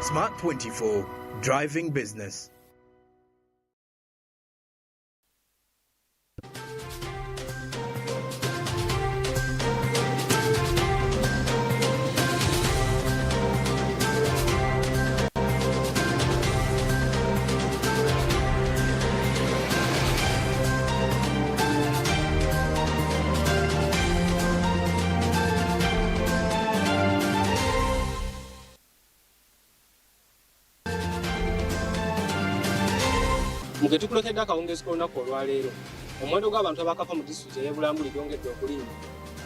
Smart 24, driving business. Mugetukulekedde akawungeezi k'olunaku olwaleero omuwendo gw'abantu abakafa mu disitulikiti ey'Ebulambuli gwongedde okulinnya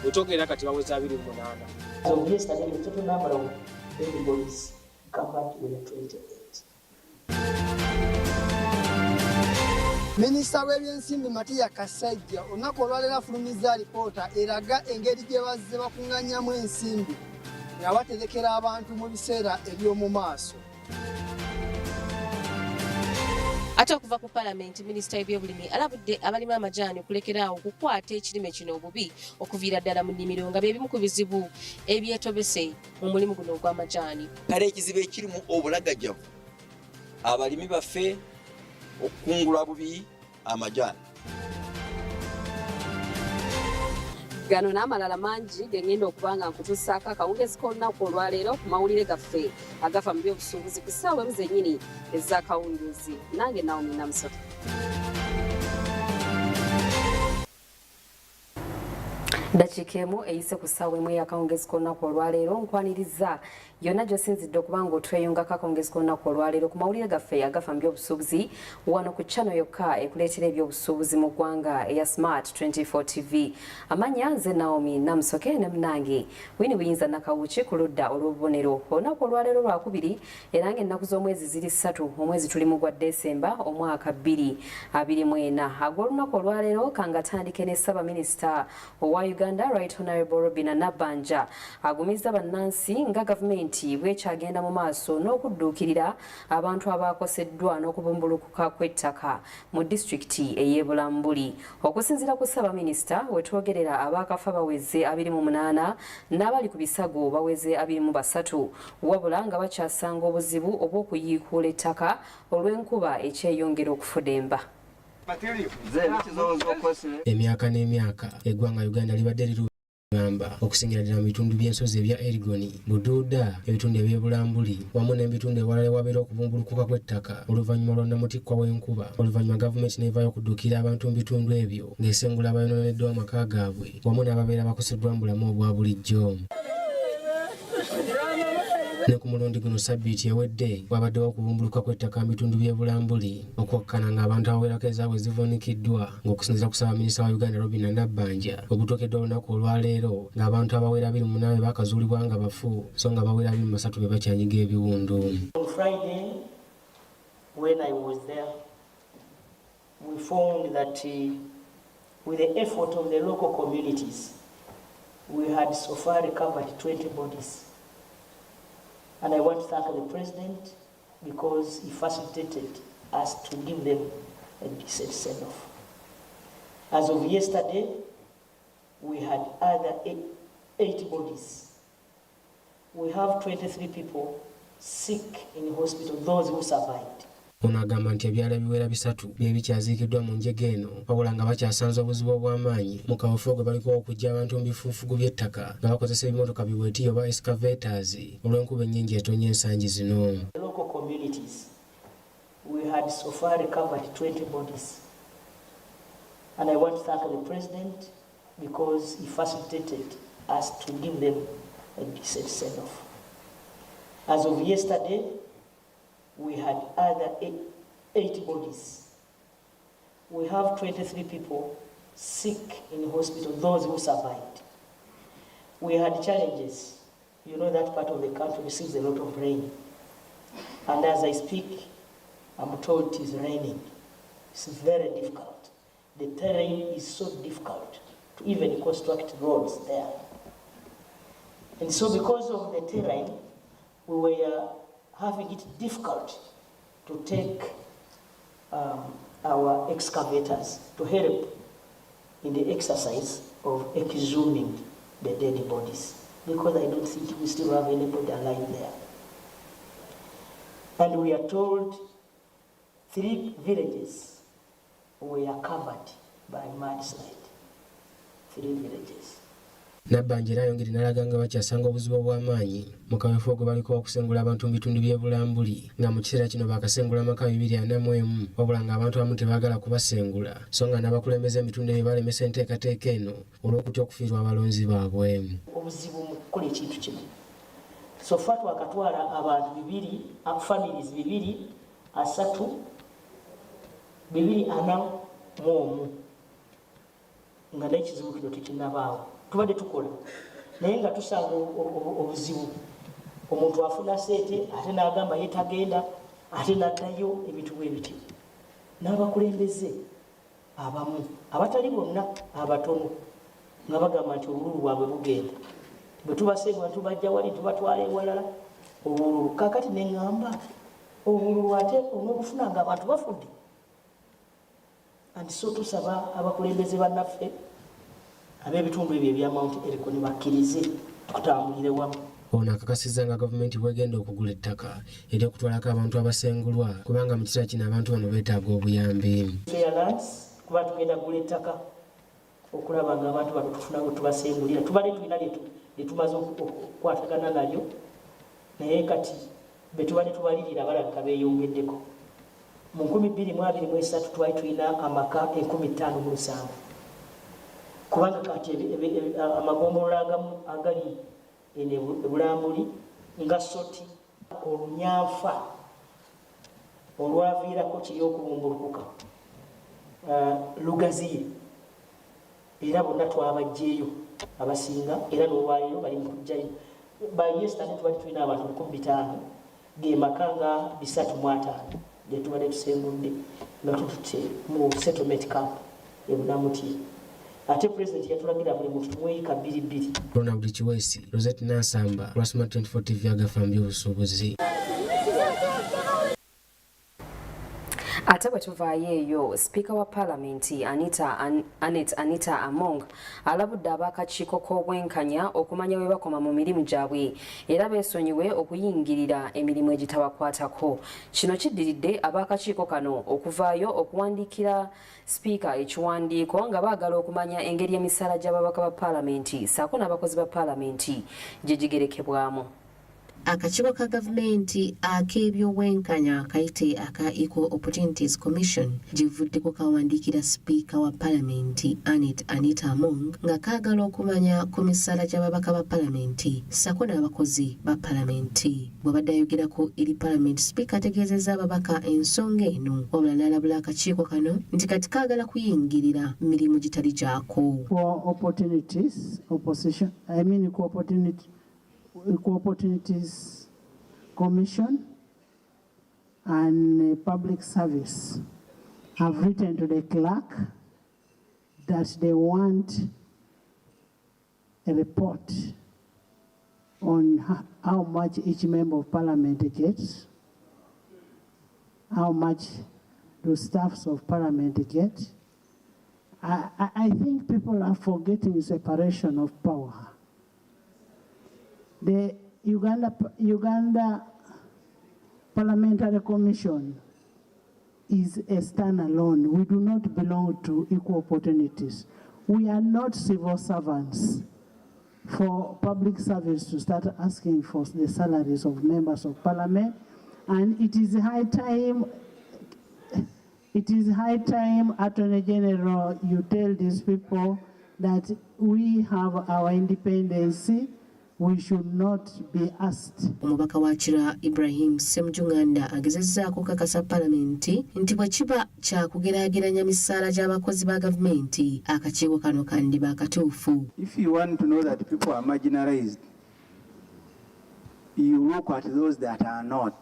bwetogerera kati baweza 28. So yesterday the total number of dead bodies come back to 28. Minisita w'ebyensimbi Matiya Kasajja olunaku olwaleero afulumizza alipoota eraga engeri gye bazze bakuŋŋaanyamu ensimbi nga baterekera abantu mu biseera eby'omu maaso. Ate okuva ku Palamenti, Minisita w'ebyobulimi alabudde abalimi amajaani okulekeraawo okukwata ekirime kino obubi okuviira ddala mu nnimiro nga bye bimu ku bizibu ebyetobese mu mulimu guno ogw'amajaani. Kale ekizibu ekirimu obulagajjavu abalimi baffe okukungula bubi amajaani. Gano n'amalala mangi ge ngenda okuba nga nkutuusaako akawungeezi k'olunaku olwaleero ku mawulire gaffe agafa mu by'obusuubuzi ku ssaawa ezo zennyini ez'akawungeezi. Nange Naomi Namusota. Dakiika emu eyise ku ssaawa emu ey'akawungeezi k'olunaku olwaleero nkwaniriza yonna gy'osinzidde okuba nga otweyungako akawungeezi k'olunaku olwaleero ku mawulire gaffe agafa mu by'obusuubuzi wano ku channel yokka ekuleetera ebyobusuubuzi mu ggwanga eya Smart 24 TV. Amanya nze Naomi Namusoke ne munnange Wini Buyinza Nakawuki ku ludda olw'obubonero. Olunaku olwaleero lwakubiri era ng'ennaku z'omwezi ziri 3 omwezi tulimu gwa Desemba omwaka 2024. Ag'olunaku olwaleero kangatandike ne Ssaabaminisita owa Uganda Right Honorable Robina Nabbanja agumizza bannansi nga gavumenti bwekyagenda mu maaso n'okudduukirira abantu abakoseddwa n'okubumbulukuka kw'ettaka mu disitulikiti ey'Ebulambuli. Okusinziira ku Ssaabaminisita wetwogerera abakafa baweze 28 n'abali ku bisago baweze 23 wabula nga bakyasanga obuzibu obw'okuyiikuula ettaka olw'enkuba ekyeyongera okufudemba. Emyaka n'emyaka eggwanga Uganda libadde lirugamba okusingira ddala mu bitundu by'ensozi ebya Erigoni, Buduuda, ebitundu eby'Ebulambuli wamu n'ebitundu ewalala ewabeera okubumbulukuka kw'ettaka oluvannyuma lw'onnamutikkwa w'enkuba. Oluvannyuma gavumenti n'evaayo okudduukira abantu mu bitundu ebyo ng'esengula abayonooneddwa amaka gaabwe wamu n'ababeera bakoseddwa mu bulamu obwa bulijjo. Ne ku mulundi guno sabbiiti ewedde wabaddewo okubumbuluka kw'ettaka mu bitundu by'Ebulambuli okwokkana ng'abantu abawerako ezaabwe zivuunikiddwa ng'okusinziira ku Ssaabaminisita wa Uganda Robina Nabbanja obutuukedde olunaku olwaleero ng'abantu abawera 28 baakazuulibwa nga bafu so nga bawera 23 be bakyanyiga ebiwundu. On Friday, when I was there, we found that with the effort of the local communities, we had so far recovered 20 bodies. And I want to thank the President because he facilitated us to give them a decent send-off. As of yesterday, we had other 8 bodies. We have 23 people sick in hospital, those who survived. Ono agamba nti ebyalo ebiwera 3 bye bikyaziikiddwa mu njege eno wabula nga bakyasanze obuzibu obw'amaanyi mu kaweefube gwe baliko okujja abantu mu bifunfugu by'ettaka nga bakozesa ebimotoka biweeti oba excavators olw'enkuba ennyingi etonnya ensangi zino. The local communities, we had so far recovered 20 bodies. And I want to thank the President because he facilitated us to give them a decent send-off. As of yesterday, we had other 8 bodies. We have 23 people sick in hospital, those who survived. We had challenges. You know that part of the country receives a lot of rain. And as I speak, I'm told it is raining. It's very difficult. The terrain is so difficult to even construct roads there. And so because of the terrain, we were having it difficult to take our excavators to help in the exercise of exhuming the dead bodies, because I don't think we still have anybody alive there. And we are told 3 villages were covered by mudslide. 3 villages. Nabbanja era ayongera n'alaga nga bakyasanga obuzibu obw'amaanyi mu kaweefube gwe baliko okusengula abantu mu bitundu by'ebulambuli nga mu kiseera kino baakasengula amaka 241 wabula ng'abantu abamu tebaagala kubasengula so nga n'abakulembeze ebitundu ebyo balemesa enteekateeka eno olw'okutya okufiirwa abalonzi baabwe. Obuzibu mu kukola ekintu kino so far twakatwala abantu 2 families 2 3 241 nga n'ekizibu kino tekinnabaawo. Tubadde tukola naye nga tusanga obuzibu omuntu afuna sente ate n'agamba yeetagenda ate n'addayo ebintu bwe biti n'abakulembeze abamu abatali bonna abatono nga bagamba nti obululu bwabwe bugenda bwe tubasengula tubajja wali tubatwala ewalala obululu kakati neŋŋamba obululu ate on'obufuna nga abantu bafudde and so tusaba abakulembeze bannaffe ab'ebitundu ebyo ebya Mount Elgon bakkirize tutambulire wamu. Ono akakasizza nga gavumenti bwegenda okugula ettaka ery'okutwalako abantu abasengulwa kubanga mu kiseera kino abantu bano beetaaga obuyambi. Fairlands kuba tugenda kugula ettaka okulaba nga abantu bano tufuna bwe tubasengulira tubadde tulina lye tumaze okukwatagana nalyo naye kati be tubadde tubalirira balabika beeyongeddeko. Mu 2023 twali tulina amaka 15,700 kubanga kati amagombolola agamu agali ebulambuli nga Soti Olunyanfa olwaviirako kiri okubumbulukuka Lugaziye era bonna twabajjeeyo abasinga era n'olwaleero bali mu kujjayo. By yesterday tubadde tulina abantu 15,000 ge maka nga 305 gye tubadde tusengudde nga tututte mu settlement camp ebunamuti. Ate President yatulagira buli muntu tumweyika 2. Ronald Chiwesi, Rosette Nansamba, Rasma 24 TV Agafa Muby'Obusuubuzi. Ate bwe tuvaayo eyo sipiika wa paalamenti Anita Among alabudde ab'akakiiko k'obwenkanya okumanya bwe bakoma mu mirimu gyabwe era beesonyiwe okuyingirira emirimu egitabakwatako. Kino kiddiridde ab'akakiiko kano okuvaayo okuwandiikira sipiika ekiwandiiko nga baagala okumanya engeri emisaala gy'ababaka ba paalamenti ssaako n'abakozi ba paalamenti gye gigerekebwamu. Akakiiko ka gavumenti ak'ebyobwenkanya akayite aka Equal Opportunities Commission givuddeko kawandiikira sipiika wa paalamenti Anita Among nga kaagala okumanya ku misaala gy'ababaka ba paalamenti ssaako n'abakozi ba paalamenti. Bw'abadde ayogerako eri paalamenti sipiika ategeezezza ababaka ensonga eno wabula n'alabula akakiiko kano nti kati kaagala kuyingirira mirimu gitali gyako. Equal Opportunities Commission and Public Service have written to the clerk that they want a report on how much each member of parliament gets, how much do staffs of parliament get. I think people are forgetting separation of power. The Uganda Parliamentary Commission is a standalone. We do not belong to Equal Opportunities. We are not civil servants for public service to start asking for the salaries of members of parliament. And it is high time, Attorney General, you tell these people that we have our independence. We should not be asked. Omubaka wa Kira Ibrahim Ssemujunganda agezezzaako kakasa paalamenti nti bwe kiba kya kugeraageranya misaala gy'abakozi ba gavumenti akakiiko kano kandiba akatuufu. If you want to know that people are marginalized, you look at those that are not.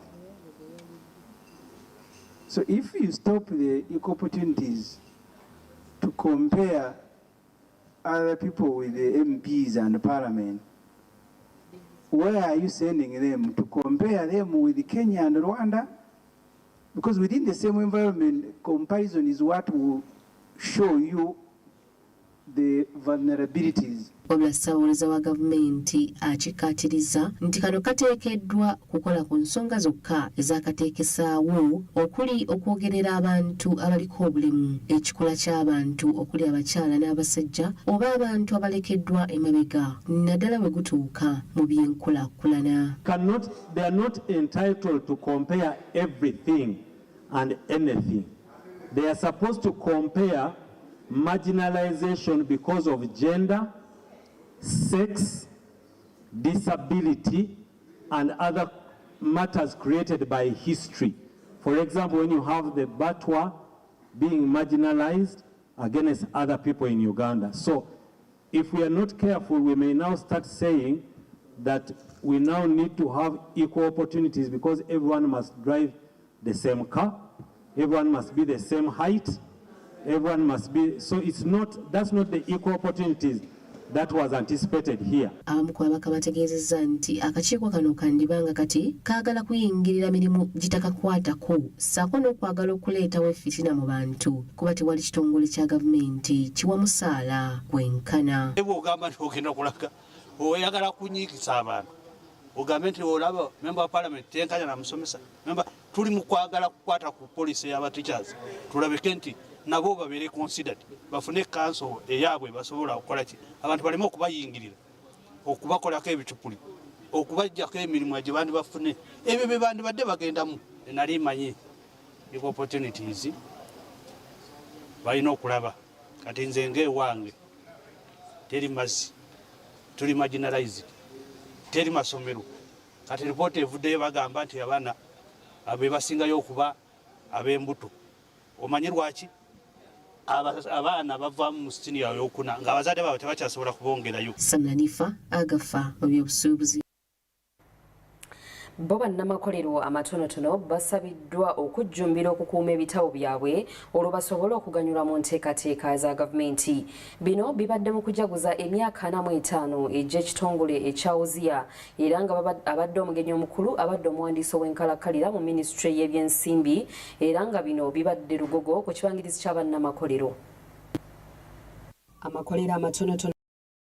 So if you stop the equal opportunities to compare other people with the MPs and the parliament, where are you sending them? To compare them with Kenya and Rwanda? Because within the same environment, comparison is what will show you the vulnerabilities wabula ssaabawolereza wa gavumenti akikkaatiriza nti kano kateekeddwa kukola ku nsonga zokka ezakateekesaawo okuli okwogerera abantu abaliko obulemu, ekikula ky'abantu okuli abakyala n'abasajja oba abantu abalekeddwa emabega naddala bwe gutuuka mu by'enkulaakulana. They are not entitled to compare everything and anything. They are supposed to compare marginalization because of gender, sex, disability, and other matters created by history. For example, when you have the Batwa being marginalized against other people in Uganda. So if we are not careful, we may now start saying that we now need to have equal opportunities because everyone must drive the same car, everyone must be the same height, everyone must be, so that's not the equal opportunities that was anticipated here. Abamu ku babaka bategeezezza nti akakiiko kano kandibanga kati kaagala kuyingirira mirimu gitakakwatako ssaako n'okwagala okuleetawo effitina mu bantu kuba tewali kitongole kya gavumenti kiwa musaala gwenkana. Ogamba nti ogenda kulaga oyagala kunyiikisa abantu ogambe nti olaba member wa parliament tenkanya na musomesa member tuli mu kwagala kukwata ku policy y'aba teachers tulabeke nti nabo babeere considered bafune council eyaabwe basobola okukola ki abantu baleme okubayingirira okubakolako ebicupuli okubajjako emirimu gye bandi bafune ebyo bye bandi badde bagendamu nali manyi opportunities balina okulaba kati nze ng'ewange teri mazzi tuli marginalized teri masomero kati ripoota evuddeyo bagamba nti abaana abe basingayo okuba ab'embuto omanyi lwaki abaana bava mu siniya eyokuna ng'abazadde baabwe tebakyasobola kubongerayo. Samlanifa Agafa Muby'Obusuubuzi. Bo bannamakolero amatonotono basabiddwa okujjumbira okukuuma ebitabo byabwe olwo basobole okuganyulwa mu nteekateeka za gavumenti. Bino bibadde mu kujaguza emyaka 45 egy'ekitongole ekyawuziya era nga abadde omugenyi omukulu abadde omuwandiisi ow'enkalakkalira mu minisitule y'ebyensimbi era nga bino bibadde lugogo ku kibangirizi ky'abannamakolero. Amakolero amatonotono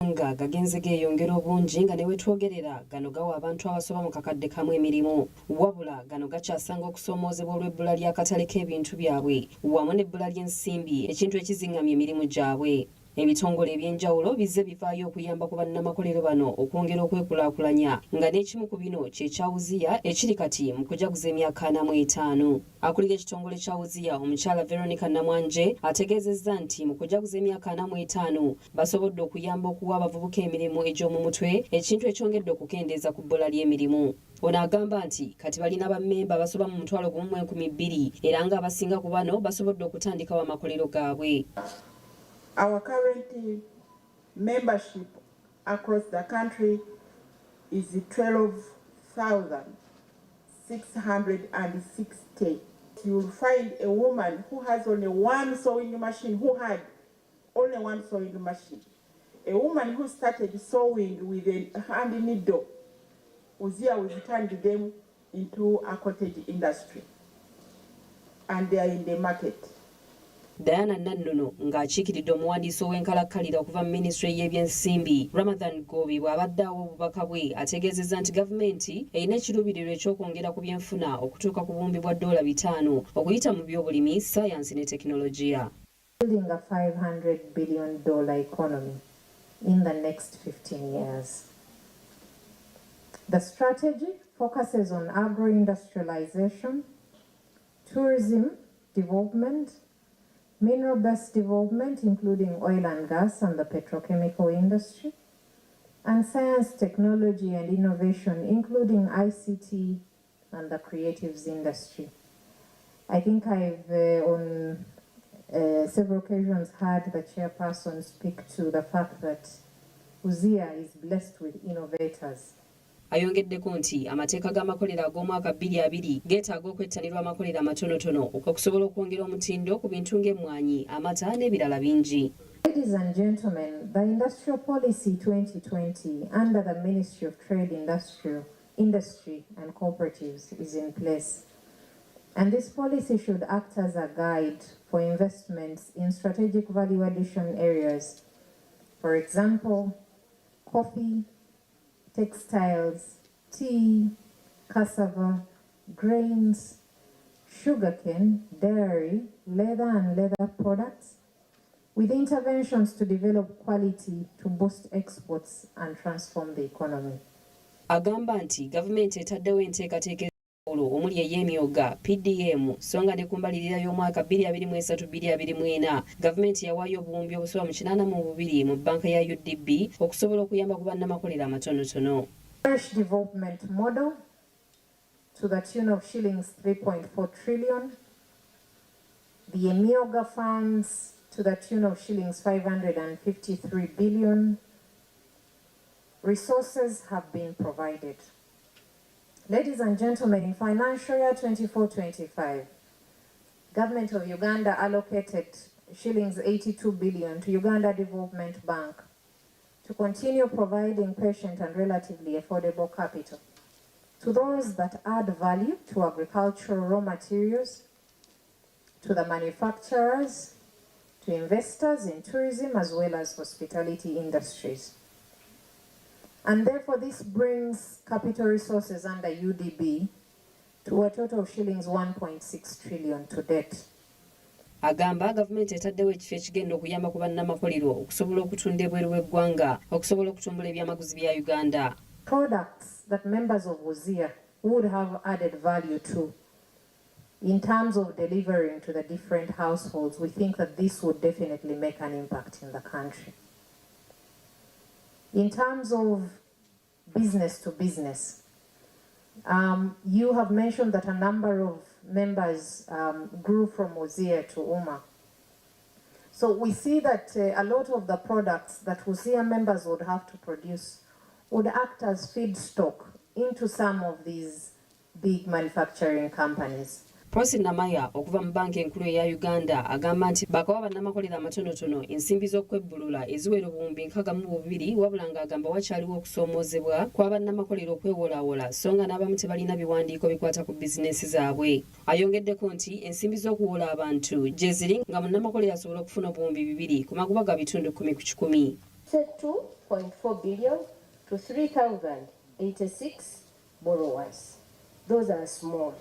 nga gagenze geeyongera obungi nga ne wetwogerera gano gawa abantu abasoba mu kakadde kamu emirimu wabula gano gakyasanga okusoomoozebwa olw'ebbula ly'akatale k'ebintu byabwe wamu n'ebbula ly'ensimbi ekintu ekizingamya emirimu gyabwe. Ebitongole ebyenjawulo bizze bivaayo okuyamba ku bannamakolero bano okwongera okwekulaakulanya nga n'ekimu ku bino kye kyawuziya ekiri kati mu kujaguza emyaka 45. Akulira ekitongole kyawuziya omukyala Veronica Namwanje ategeezezza nti mu kujaguza emyaka 45 basobodde okuyamba okuwa abavubuka emirimu egy'omu mutwe ekintu ekyongedde okukendeeza ku bbula ly'emirimu. Ono agamba nti kati balina bammemba basoba mu 1,200 era nga abasinga ku bano basobodde okutandikawo amakolero gaabwe. Our current membership across the country is 12,660. You'll find a woman who has only one sewing machine, who had only one sewing machine. A woman who started sewing with a hand needle, Uzia will turn them into a cottage industry. And they are in the market. Diana Nannono ng'akiikiridde omuwandiisi ow'enkalakkalira okuva mu minisitule y'ebyensimbi Ramadhan Gobi bw'abadde awo obubaka bwe ategeezezza nti gavumenti erina ekiruubirirwa eky'okwongera ku byenfuna okutuuka ku buwumbi bwa $5 okuyita mu by'obulimi, sayansi ne tekinologiya. Building a $500 billion economy in the next 15 years. The strategy focuses on agro-industrialization, tourism development, mineral-based development, including oil and gas and the petrochemical industry, and science, technology, and innovation, including ICT and the creatives industry. I think I've, on several occasions, heard the chairperson speak to the fact that Uzia is blessed with innovators. Ayongeddeko nti amateeka g'amakolero ag'omwaka 2020 geetaaga okwettanirwa amakolero amatonotono okusobola okwongera omutindo ku bintu ng'emmwanyi, amata n'ebirala bingi. Ladies and gentlemen, the Industrial Policy 2020 under the Ministry of Trade, Industry and Cooperatives is in place. And this policy should act as a guide for investments in strategic value addition areas. For example, coffee, textiles, tea, cassava, grains, sugarcane, dairy, leather and leather products, with interventions to develop quality to boost exports and transform the economy. Agamba nti gavumenti etaddewo enteekateeka omuli ey'emyoga PDM songa ne kumbalirira y'omwaka 2023-2024 gavumenti yawaayo obuwumbi obusoba mu 82 mu banka ya UDB okusobola okuyamba ku bannamakolero amatonotono. Development model to the tune of shillings 3.4 trillion. The emyoga funds to the tune of shillings 553 billion. Resources have been provided. Ladies and gentlemen, in financial year 24-25, Government of Uganda allocated shillings 82 billion to Uganda Development Bank to continue providing patient and relatively affordable capital to those that add value to agricultural raw materials, to the manufacturers, to investors in tourism as well as hospitality industries. And therefore this brings capital resources under UDB to a total of shillings 1.6 trillion to date. Agamba gavumenti etaddewo ekifo ekigenda okuyamba ku bannamakolero okusobola okutunda ebweru w'eggwanga okusobola okutumbula ebyamaguzi bya Uganda. Products that members of WUZIA would have added value to in terms of delivering to the different households, we think that this would definitely make an impact in the country. In terms of business to business, you have mentioned that a number of members grew from WUZIA to UMA. So we see that a lot of the products that WUZIA members would have to produce would act as feedstock into some of these big manufacturing companies. Prosi Namaya okuva mu banka enkulu eya Uganda agamba nti bakawa bannamakolero amatonotono ensimbi z'okwebbulula eziwera obuwumbi 62 wabula ng'agamba wakyaliwo okusoomoozebwa kwa bannamakolero okwewolaawola so nga n'abamu tebalina biwandiiko bikwata ku bizinensi zaabwe. Ayongeddeko nti ensimbi z'okuwola abantu gye ziri nga munnamakolero asobola okufuna obuwumbi 2 ku magoba ga bitundu 10 ku 10. 2.4 billion to 3,086 borrowers. Those are small.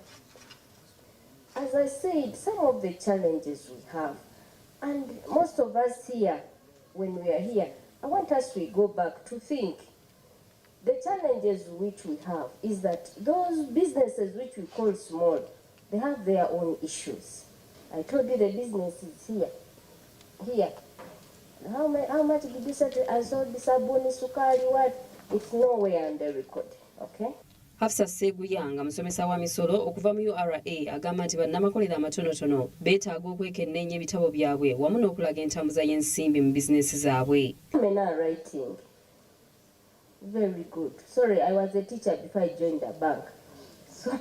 As I said, some of the challenges we have, and most of us here, when we are here, I want us to go back to think. The challenges which we have is that those businesses which we call small, they have their own issues. I told you the businesses here. How much did you say I sold this sabuni, sukari, what? It's nowhere on the record, okay? Hafsa Seguyanga musomesa wa misolo okuva mu URA agamba nti bannamakolero amatonotono beetaaga okwekenneenya ebitabo byabwe wamu n'okulaga entambuza y'ensimbi mu bizinesi zaabwe. Writing. Very good. Sorry, I was a teacher before I joined the bank. So,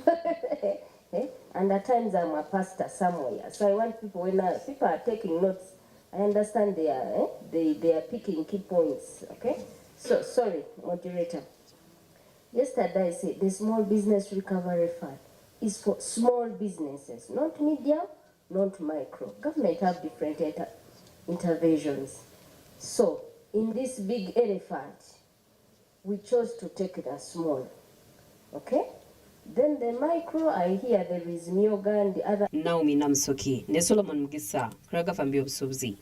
and at times I'm a pastor somewhere. So I want people, when people are taking notes, I understand they are picking key points, okay? So, sorry, moderator. Yesterday I said the Small Business Recovery Fund is for small businesses, not medium, not micro. Government have different interventions. So in this big elephant, we chose to take the small, okay? Then the micro, I hear there is Myoga and the other. Naomi Namsoki, ne Solomon Mugisa, Agafa Muby'Obusuubuzi.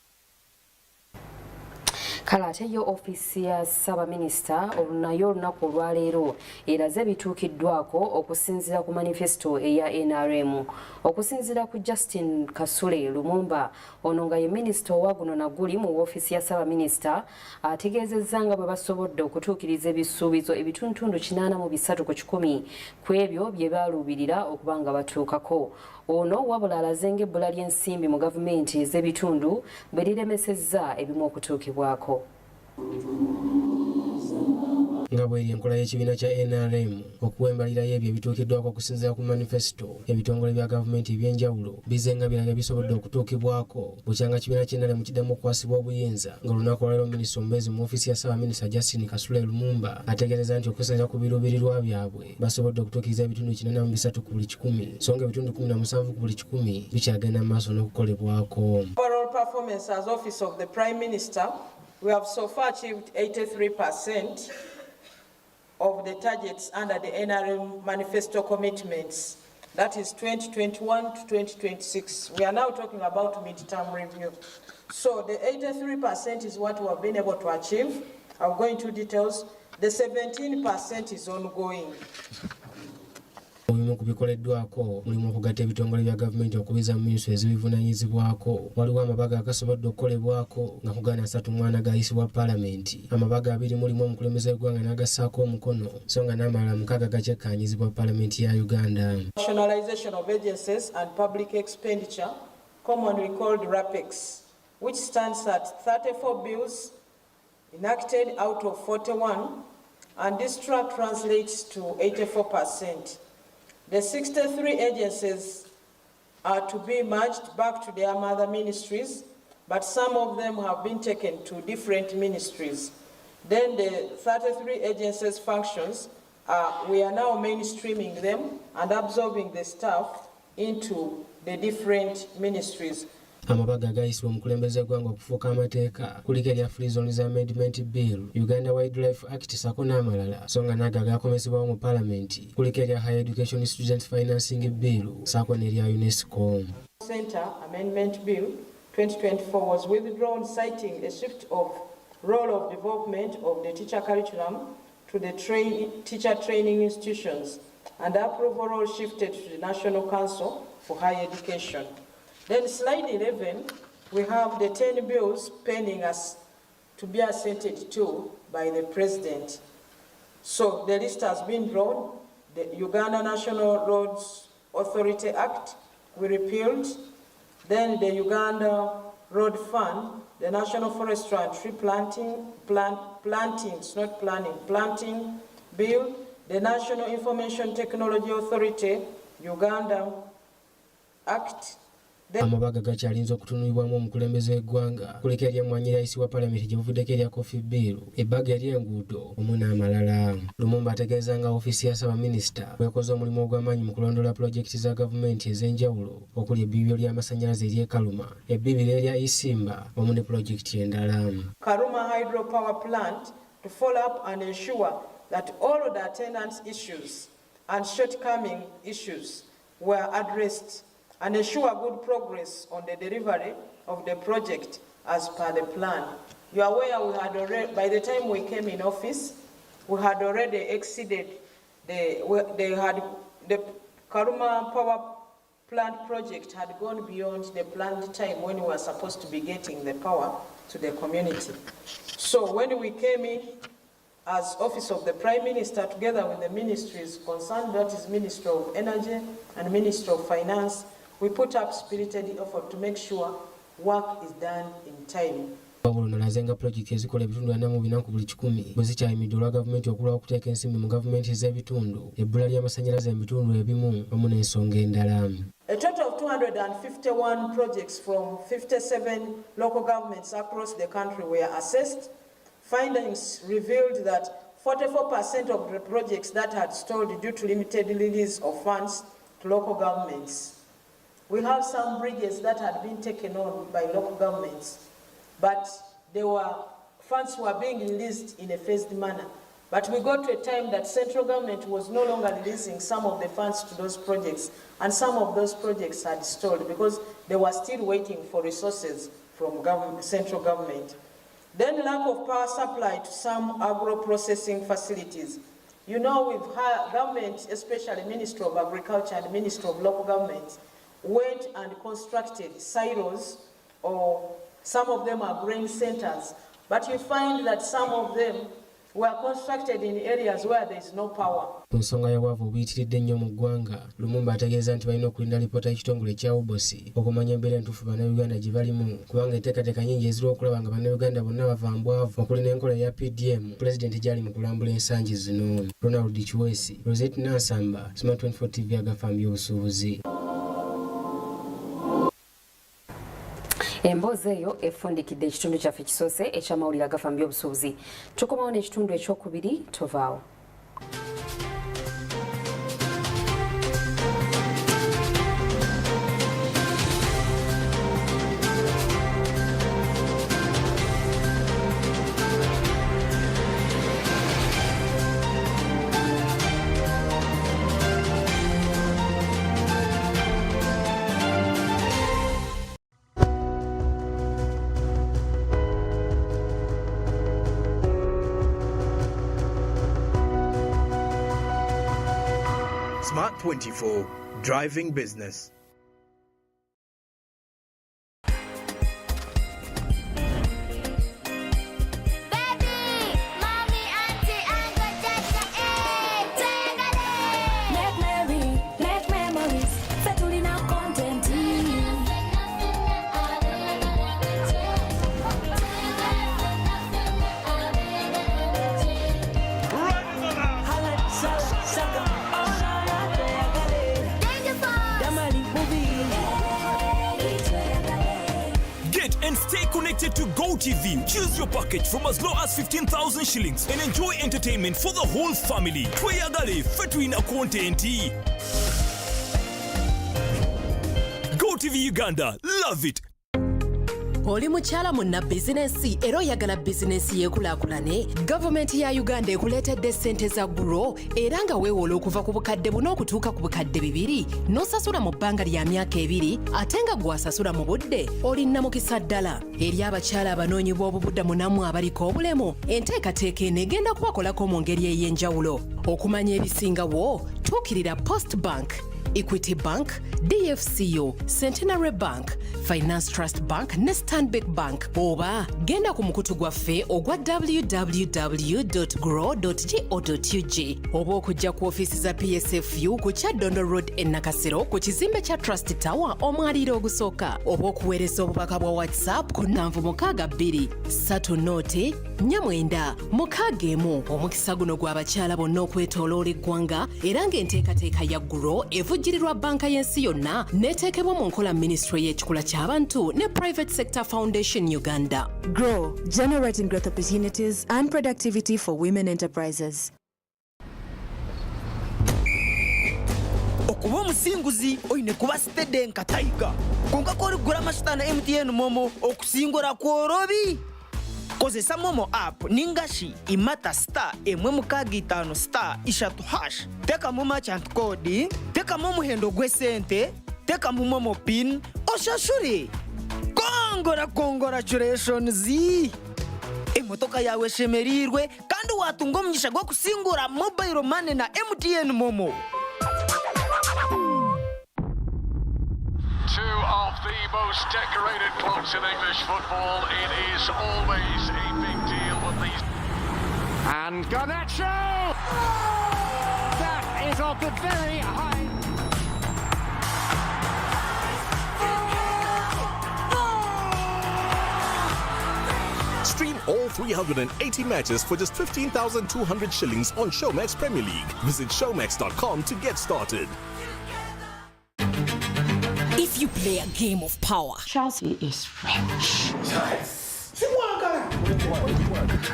Kale ate yo ofiisi ya Ssabaminisita olunayo olunaku olwaleero eraze ebituukiddwako okusinziira ku manifesto eya NRM. Okusinziira ku Justin Kasule Lumumba, ono nga ye minisita owa guno na guli mu ofiisi ya Ssabaminisita, ategeezezza nga bwe basobodde okutuukiriza ebisuubizo ebitundu 83 ku 100 ku ebyo bye baaluubirira okuba nga batuukako. Ono wabula alaze ng'ebbula ly'ensimbi mu gavumenti ez'ebitundu bwe liremesezza ebimu okutuukibwako. Nga bw'eri enkola y'ekibiina kya NRM okuwembalira y'ebyo ebituukiddwako okusinziira ku manifesto, ebitongole bya gavumenti eby'enjawulo bizenga biraga bisobodde okutuukibwako bukyanga kibiina ky'NRM kiddamu okukwasibwa obuyinza ng'olunaku olwaleero minisita omubeezi mu ofiisi ya Ssaabaminisita Justin Kasule Lumumba ategeereza nti okusinziira ku biruubirirwa byabwe basobodde okutuukiriza ebitundu 83 ku buli 100 so nga ebitundu 17 ku buli 100 bikyagenda mu maaso n'okukolebwako. Overall performance as Office of the Prime Minister We have so far achieved 83% of the targets under the NRM manifesto commitments. That is 2021 to 2026. We are now talking about mid-term review. So the 83% is what we have been able to achieve. I'll go into details. The 17% is ongoing. Mulimu kubikoleddwako mulimu okugatta ebitongole bya gavumenti okubiza mu minisitule ezibivunaanyizibwako. Waliwo amabaga agasobodde okukolebwako nga kugaana 3 gayisibwa paalamenti. Amabaga 2 mulimu omukulembeze w'eggwanga n'agassaako omukono so nga n'amalala 6 gakyekkaanyizibwa paalamenti ya Uganda. Rationalization of agencies and public expenditure, commonly called RAPEX, which stands at 34 bills enacted out of 41, and this track translates to 84%. The 63 agencies are to be merged back to their mother ministries, but some of them have been taken to different ministries. Then the 33 agencies' functions, we are now mainstreaming them and absorbing the staff into the different ministries. Amabaga agayisibwa omukulembeze w'eggwanga okufuuka amateeka kuliko erya Free Zones Amendment Bill, Uganda Wildlife Act sako n'amalala, so nga nago agakomezebwawo mu paalamenti kuliko erya Higher Education Student Financing Bill sako n'erya UNESCO. Center Amendment Bill 2024 was withdrawn, citing a shift of role of development of the teacher curriculum to the teacher training institutions, and the approval role shifted to the National Council for Higher Education. Then slide 11, we have the 10 bills pending us to be assented to by the President. So the list has been drawn. The Uganda National Roads Authority Act, we repealed. Then the Uganda Road Fund, the National Forestry and Tree Planting Bill, the National Information Technology Authority, Uganda Act. Amabaga gakyalinza okutunulibwamu omukulembeze w'eggwanga kuliko ery'emmwanyi lyayisibwa paalamenti gye buvuddeko erya Coffee Bill, ebbaga ery'enguudo omu n'amalala. Lumumba ategeeza nga ofiisi ya Ssaabaminisita bw'ekoze omulimu ogw'amaanyi mu kulondoola pulojekiti za gavumenti ez'enjawulo okuli ebbibiro ly'amasannyalaze ery'e Kaluma, ebbibiro erya Isimba wamu ne pulojekiti endala. Karuma Hydropower Plant to follow up and ensure that all of the attendance issues and shortcoming issues were addressed and ensure good progress on the delivery of the project as per the plan. You are aware we had already, by the time we came in office, we had already exceeded the Karuma Power Plant project had gone beyond the planned time when we were supposed to be getting the power to the community. So when we came in as Office of the Prime Minister, together with the ministries concerned, that is Ministry of Energy and Ministry of Finance, we put up spirited effort to make sure work is done in time. Wabula nalazenga pulojekiti ezikola ebitundu 44 buli 100 bwe zikyayimiddwa olwa gavumenti okulwa okuteeka ensimbi mu gavumenti ez'ebitundu, ebbula ly'amasannyalaze mu bitundu ebimu wamu n'ensonga endala. A total of 251 projects from 57 local governments across the country were assessed. Findings revealed that 44% of the projects that had stalled due to limited release of funds to local governments. We have some bridges that had been taken on by local governments, but funds were being released in a phased manner. But we got to a time that central government was no longer releasing some of the funds to those projects, and some of those projects had stalled because they were still waiting for resources from central government. Then lack of power supply to some agro-processing facilities. You know, we've had government, especially Ministry of Agriculture and Ministry of Local Government, went and constructed silos, or some of them are grain centers, but you find that some of them were constructed in areas where there is no power. Ku nsonga y'obwavu obuyitiridde ennyo mu ggwanga, Lumumba ategeeza nti balina okulinda alipoota y'ekitongole ekya Ubosi okumanya embeera entuufu bannayuganda gye balimu, kubanga enteekateeka nnyingi eziriwo okulaba nga bannayuganda bonna bava mbwavu okuli n'enkola eya PDM pulezidenti gy'ali mu kulambula ensangi zino. Ronald Kiwesi, Rosette Nansamba, Smart 24 TV, Agafa Muby'Obusuubuzi. Emboozi eyo efundikidde ekitundu kyaffe kisoose eky'amawulire Agafa Muby'Obusuubuzi. Tukomawo n'ekitundu ekyokubiri, tovaawo. Smart 24, driving business. Stay connected to GoTV. Choose your package from as low as 15,000 shillings and enjoy entertainment for the whole family. Tweyagale featuring a content. GoTV Uganda, love it. Oli mukyala munna bizinesi era oyagala bizinesi yeekulaakulane, gavumenti ya Uganda ekuleetedde ssente za GROW era nga weewola okuva ku bukadde buna okutuuka ku bukadde 2 n'osasula mu bbanga lya myaka 2 ate nga gw'asasula mu budde olina mukisa ddala. Eri abakyala abanoonyi b'obubuddamu nammwe abaliko obulemu, enteekateeka eno egenda kubakolako mu ngeri ey'enjawulo. Okumanya ebisingawo, tuukirira Post Bank, Equity Bank, DFCO, Centenary Bank, Finance Trust Bank ne Stanbic Bank. Oba genda ku mukutu gwaffe ogwa www.grow.go.ug oba okujja ku ofiisi za PSFU ku Kyaddondo Road e Nakasero ku kizimbe kya Trust Tower omwaliiro ogusooka, oba okuweereza obubaka bwa WhatsApp ku nnanvu 62 3 9 6 omukisa guno gw'abakyala bonna okwetooloola eggwanga era ng'enteekateeka ya GROW evujjirirwa banka y'ensi yonna n'eteekebwa mu nkola minisitule y'ekikula ky'abantu ne Private Sector Foundation Uganda. GROW, generating growth opportunities and productivity for women enterprises. Okuba omusinguzi oyine kuba stede nka Tiger. Konka koligula amasita na MTN Momo okusingura kworobi. Kozesa Momo app ningashi imata star emwe mukagi 5 star ishatu hash. Teka mu merchant code, teka mu muhendo gw'esente, teka mu Momo pin, oshashuri. Congratulations! Emotoka yawe shemerirwe kandi watunga omugisha gwo kusingura mobile money na MTN Momo. Two of the most decorated clubs in English football. It is always a big deal with these. And Garnacho! That is off the very high. Stream all 380 matches for just 15,200 shillings on Showmax Premier League. Visit showmax.com to get started. If you play a game of power, Chelsea is French.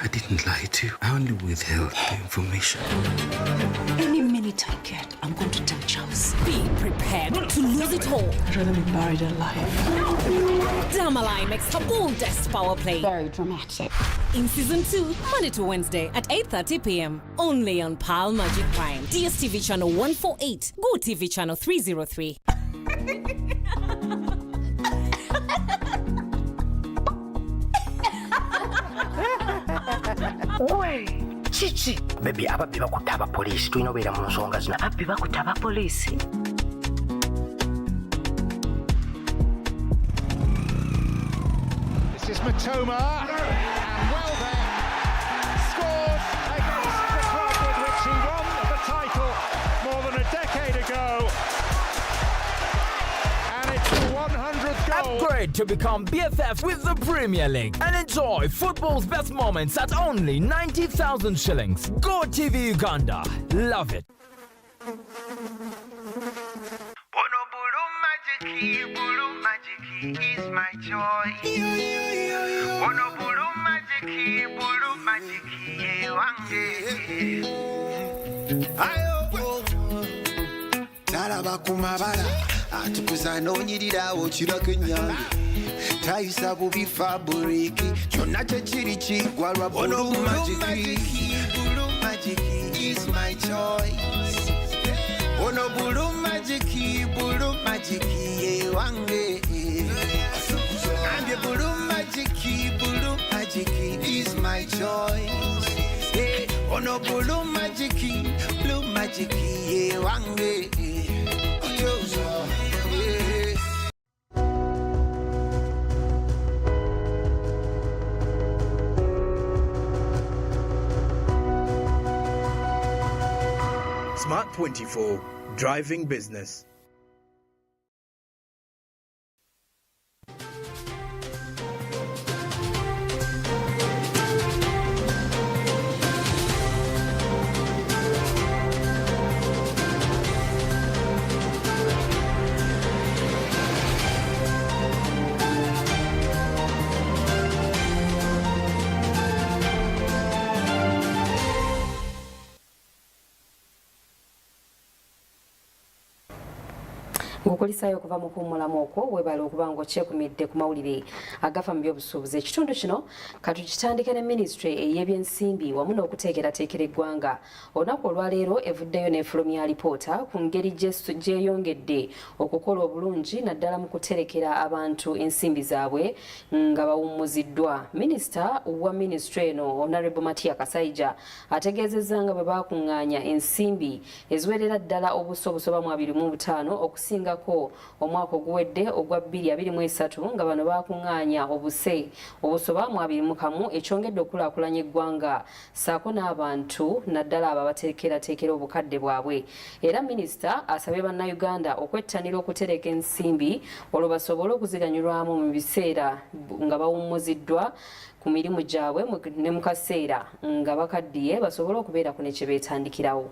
I didn't lie to you. I only withheld the information. Any minute I get, I'm going to tell Charles. Be prepared to lose it all. I'd rather be buried alive. Damalai makes her boldest power play. Very dramatic. In season 2, Monday to Wednesday at 8:30 p.m. Only on Pal Magic Prime. DSTV channel 148. GoTV channel 303. Chichi baby ababbi bakutte abapoliisi tulina obeera mu nsonga zino. Ababbi bakutte abapoliisi. This is Matoma, and well there, scored against the club with which he won the title more than a decade ago. And it's the 100th goal. Upgrade to become BFF with the Premier League and enjoy football's best moments at only 90,000 shillings. GoTV Uganda. Love it. Bulu magic is my joy. Ono bulu magic wange. Ayo talaba kumabala atukuza nonyirirawo kirako enyange tayisa bubi fabriki kyonna kyekiri kigwa lwa bulu magic is my choice. Ono bulu magic ye wange. And the bulu magic is my choice. Ono bulu magic ye wange. Smart 24, driving business. Ngokulisayo kuva mu kuwummulamu okwo webale okuba ng'okyekumidde ku mawulire agafa mu by'obusuubuzi. Ekitundu kino katukitandike ne minisitule ey'ebyensimbi wamu n'okuteekerateekera eggwanga. Olunaku olwaleero evuddeyo n'efulumya alipoota ku ngeri gyeyongedde okukola obulungi naddala mu kuterekera abantu ensimbi zaabwe nga bawummuziddwa. Minisita wa minisitule eno Honorable Matia Kasaija ategeezezza nga bwe baakuŋŋaanya ensimbi eziwerera ddala obuso obusoba mu 25 okusinga ko omwaka oguwedde ogwa 2023 nga bano baakuŋŋaanya obuse obusoba mu 21 ekyongedde okulaakulanya eggwanga saako n'abantu naddala abo abateekerateekera obukadde bwabwe. Era minisita asabye bannayuganda okwettanira okutereka ensimbi olwo basobole okuziganyulwamu mu biseera nga bawummuziddwa ku mirimu gyabwe ne mu kaseera nga bakaddiye basobole okubeerako ne kye beetandikirawo.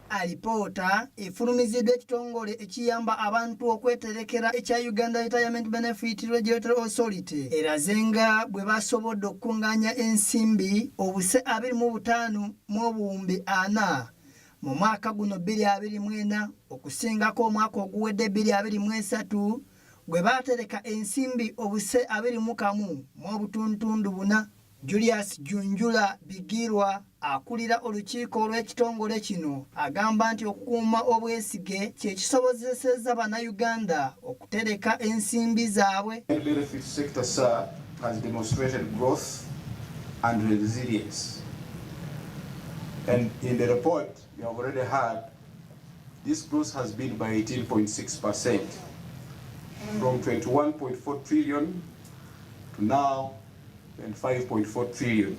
Alipoota efulumiziddwa ekitongole ekiyamba abantu okweterekera ekya Uganda Retirement Benefit Regulatory Authority eraze nga bwe basobodde okukuŋŋaanya ensimbi obuse 25 mu obuwumbi 4 mu mwaka guno 2024 okusingako omwaka oguwedde 2023 gwe baatereka ensimbi obuse 21 mu obutuntundu 4. Julius Junjula Bigirwa akulira olukiiko olw'ekitongole kino agamba nti okukuuma obwesige kye kisobozesezza bannayuganda okutereka ensimbi zaabwe. The benefit sector, sir, has demonstrated growth and resilience. And in the report you have already heard, this growth has been by 18.6% from 21.4 trillion to now and 5.4 trillion.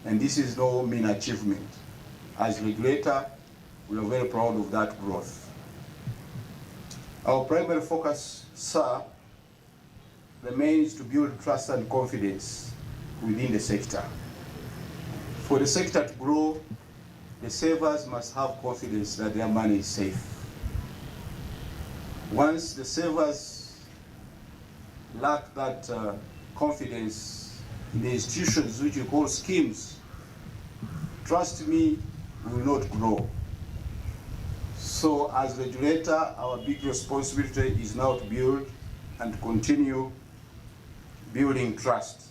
And this is no mean achievement. As regulator, we are very proud of that growth. Our primary focus, sir, remains to build trust and confidence within the sector. For the sector to grow, the savers must have confidence that their money is safe. Once the savers lack that confidence in the institutions which we call schemes, trust me, we will not grow. So as regulator, our big responsibility is now to build and continue building trust.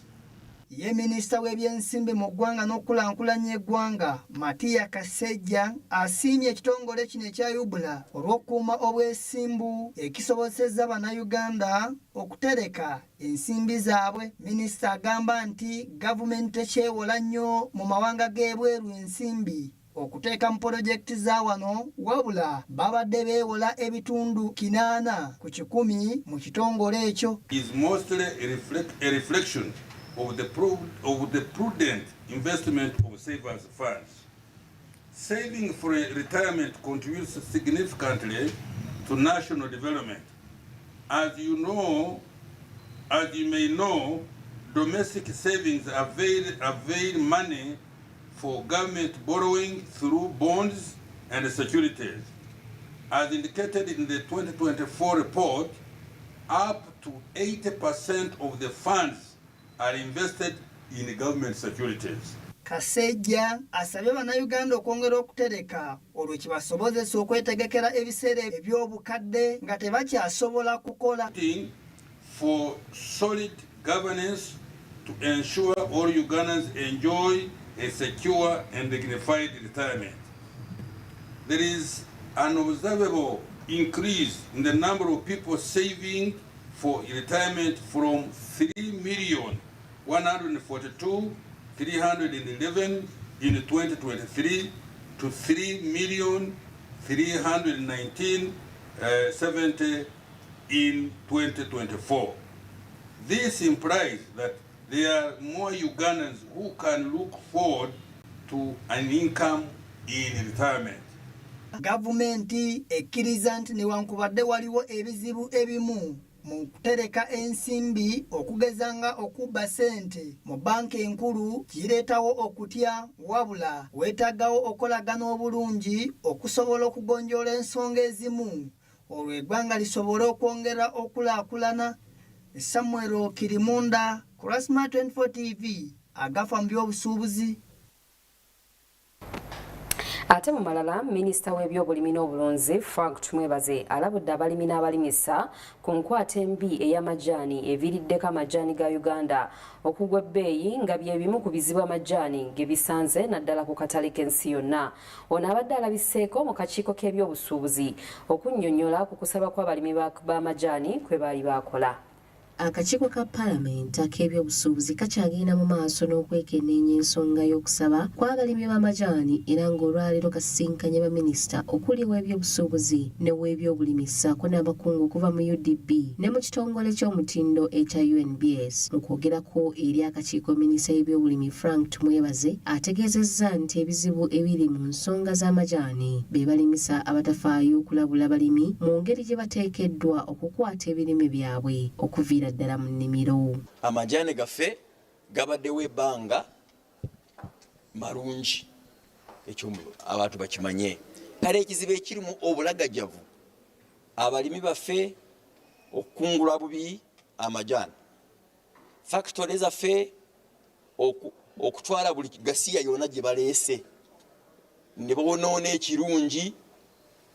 Ye minisita w'ebyensimbi mu ggwanga n'okulankulanya eggwanga Matia Kasaija asiimye ekitongole kino ekya Ubula olw'okukuuma obwesimbu ekisobozesezza bannayuganda okutereka ensimbi zaabwe. Minisita agamba nti gavumenti tekyewola nnyo mu mawanga g'ebweru ensimbi okuteeka mu pulojekiti za wano, wabula babadde beewola ebitundu 80 ku 100 mu kitongole ekyo. Is mostly a reflection of the prudent investment of savers' funds. Saving for retirement contributes significantly to national development. As you may know, domestic savings avail money for government borrowing through bonds and securities. As indicated in the 2024 report, up to 80% of the funds are invested in government securities. Kasaija asabye bannayuganda okwongera okutereka olwo kibasobozesa okwetegekera ebiseera eby'obukadde nga tebakyasobola kukola. For solid governance to ensure all Ugandans enjoy a secure and dignified retirement. There is an observable increase in the number of people saving for retirement from 3,142,311 in 2023 to 3,319,70 in 2024. This implies that there are more Ugandans who can look forward to an income in retirement. Gavumenti ekkiriza nti newankubadde waliwo ebizibu ebimu mu kutereka ensimbi okugeza nga okubba ssente mu banka enkulu kireetawo okutya wabula weetaagawo okolagana obulungi okusobola okugonjoola ensonga ezimu olwo eggwanga lisobole okwongera okulaakulana. Samuel Kirimunda, Kurasma 24 TV, Agafa Muby'Obusuubuzi. Ate mu malala, Minisita w'ebyobulimi n'obulunzi Frank Tumwebaze alabudde abalimi n'abalimisa ku nkwata embi ey'amajaani eviiriddeko amajaani ga Uganda okugwa ebbeeyi nga bye bimu ku bizibu amajaani ge bisanze naddala ku katale k'ensi yonna. Ono abadde alabiseeko mu kakiiko k'ebyobusuubuzi okunnyonnyola ku kusaba kw'abalimi b'amajaani kwe baali baakola. Akakiiko ka Paalamenti ak'ebyobusuubuzi kakyagenda mu maaso n'okwekenneenya ensonga y'okusaba kw'abalimi b'amajaani era ng'olwaleero kasisinkanye baminisita okuli w'ebyobusuubuzi ne w'ebyobulimi ssaako n'abakungu okuva mu UDB ne mu kitongole ky'omutindo ekya UNBS. Mu kwogerako eri akakiiko, minisita y'ebyobulimi Frank Tumwebaze ategeezezza nti ebizibu ebiri mu nsonga z'amajaani be balimisa abatafaayo okulabula balimi mu ngeri gye bateekeddwa okukwata ebirime byabwe okuviira ddala mu nnimiro. Amajaani gaffe gabaddewo ebbanga marungi, ekyo abantu bakimanye. Kale ekizibu ekirimu obulagajavu abalimi baffe okukungula bubi amajaani, fakitole zaffe okutwala buli gasiya yonna gye baleese ne bonoona ekirungi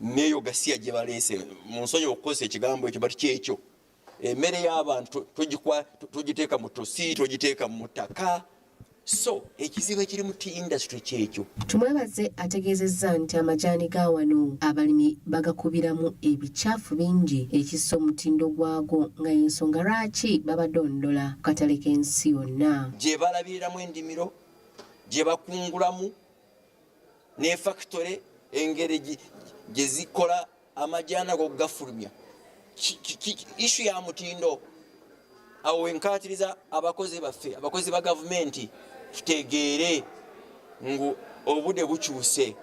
n'eyo gasiya gye baleese. Mu nsonyi okukozesa ekigambo ekyo bati kyekyo emmere y'abantu tugiteeka mu tosi, tugiteeka mu ttaka. So ekizibu ekiri mu industry kyekyo. Tumwebaze ategeezezza nti amajaani ga wano abalimi bagakubiramu ebicaafu bingi ekissa omutindo gwago nga y'ensonga lwaki babadondola ku katale k'ensi yonna. Gye balabiriramu endimiro, gye bakungulamu ne factory engeri gye zikola amajaani ago gafulumya. Ishu ya mutindo awo enkatiriza abakozi baffe, abakozi ba gavumenti tutegeere ngu obudde bukyuse,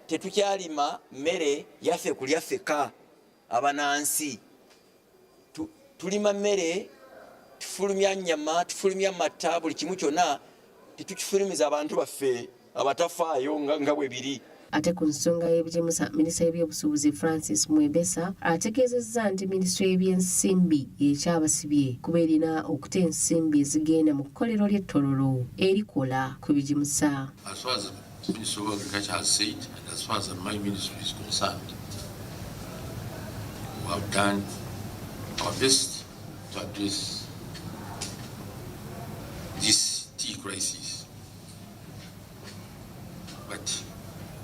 tetukyalima mmere yaffe kulya ffeka abanansi. Tulima mmere, tufulumya nnyama, tufulumya mata, buli kimu kyonna tetukifulumiza abantu baffe abatafaayo nga bwe biri. Ate ku nsonga y'ebigimusa, minisita y'ebyobusuubuzi Francis Mwebesa ategeezezza nti minisitule y'ebyensimbi ekyabasibye kuba erina okuta ensimbi ezigenda mu kkolero ly'ettololo erikola ku bigimusa. As far as the Ministry of Agriculture has said, and as far as my ministry is concerned, we have done our best to address this tea crisis. But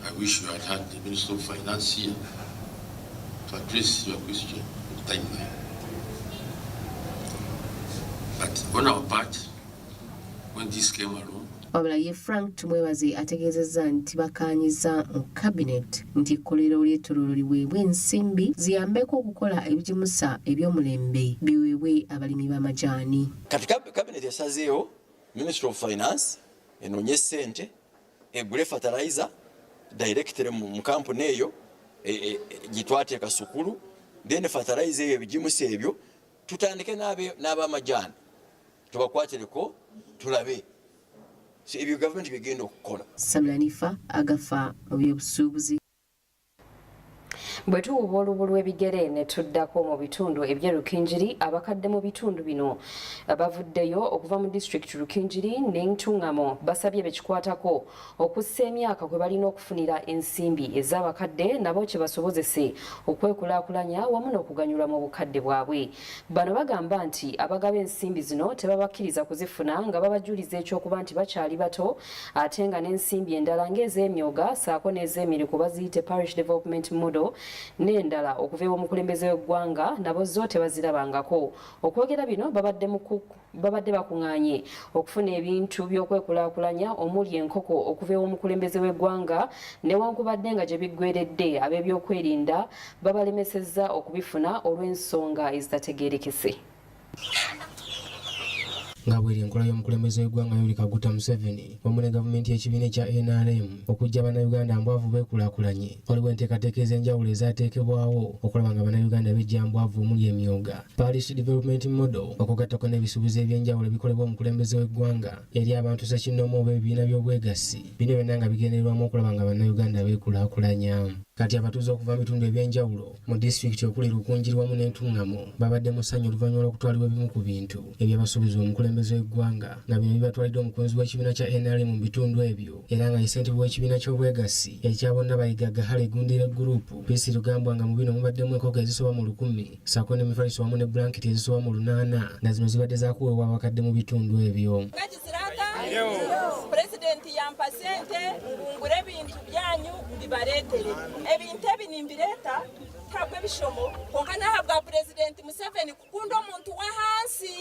I wish you had had the Minister of Finance here to address your question at the time. But on our part, when this came along, wabula ye Frank Tumwebaze ategeezezza nti bakaanyiza mu kabinet nti ekkolero ly'ettololo liweebwe ensimbi ziyambeko okukola ebigimusa eby'omulembe biweebwe abalimi b'amajaani. Kati kabinet yasazeewo Ministry of Finance enoonye ssente egule fertilizer directly mu kampuni eyo gitwateeka sukulu, then fertilizer eyo ebigimusa ebyo tutandike n'abamajaani tubakwatireko tulabe ebyo gavumenti bigenda okukola. Samlanifa, Agafa Muby'Obusuubuzi. Bwe tuwuba olubu lw'ebigere ne tuddako mu bitundu eby'e Rukinjiri, abakadde mu bitundu bino bavuddeyo okuva mu disitulikiti Rukinjiri n'Entungamo basabye bekikwatako okussa emyaka kwe balina okufunira ensimbi ez'abakadde nabo kye basobozese okwekulaakulanya wamu n'okuganyulwa mu bukadde bwabwe. Bano bagamba nti abagaba ensimbi zino tebabakkiriza kuzifuna nga babajuliza ekyokuba nti bakyali bato ate nga n'ensimbi endala ng'ez'emyoga ssaako n'ez'emiriku baziyite Parish Development Model n'endala okuva omukulembeze w'eggwanga nabo zo tebazirabangako. Okwogera bino babadde bakuŋŋaanye okufuna ebintu by'okwekulaakulanya omuli enkoko okuva omukulembeze w'eggwanga newankubadde nga gye biggweredde ab'ebyokwerinda babalemesezza okubifuna olw'ensonga ezitategeerekese. nga bweri enkola y'omukulembeze w'eggwanga Yoweri Kaguta Museveni wamu ne gavumenti y'ekibiina ekya NRM okujja bannayuganda mbwavu beekulaakulanye. Waliwo enteekateeka ez'enjawulo ezaateekebwawo okulaba nga bannayuganda bejja mbwavu omuli emyooga, Parish Development Model, okugattako n'ebisuubizo eby'enjawulo ebikolebwa omukulembeze w'eggwanga eri abantu ssekinnoomu oba ebibiina by'obwegassi. Bino byonna nga bigendererwamu okulaba nga bannayuganda beekulaakulanya. Kati abatuuze okuva mu bitundu eby'enjawulo mu disitulikiti okuli Lukunjiri wamu n'Entuŋŋamo babadde mu ssanyu oluvannyuma lw'okutwalibwa ebimu ku bintu ebyabasuubiza omukulembeze w'eggwanga, nga bino bibatwalidde omukunzi w'ekibiina kya NRM mu bitundu ebyo era nga ye ssentebe w'ekibiina ky'obwegassi ekya Bonna Bayiga Gahale Gundire Group Peace Rugambwa nga mu bino mubaddemu enkoko ezisoba mu 1,000 ssaako n'emifaliso wamu ne blanketi ezisoba mu 800 nga zino zibadde zaakuweebwa abakadde mu bitundu ebyo. President yampa sente ngungure ebintu byanyu mbibaleetere ebintu ebinimbireeta ntabwo ebishomo konka nahabwa President Museveni kukunda omuntu wa hansi.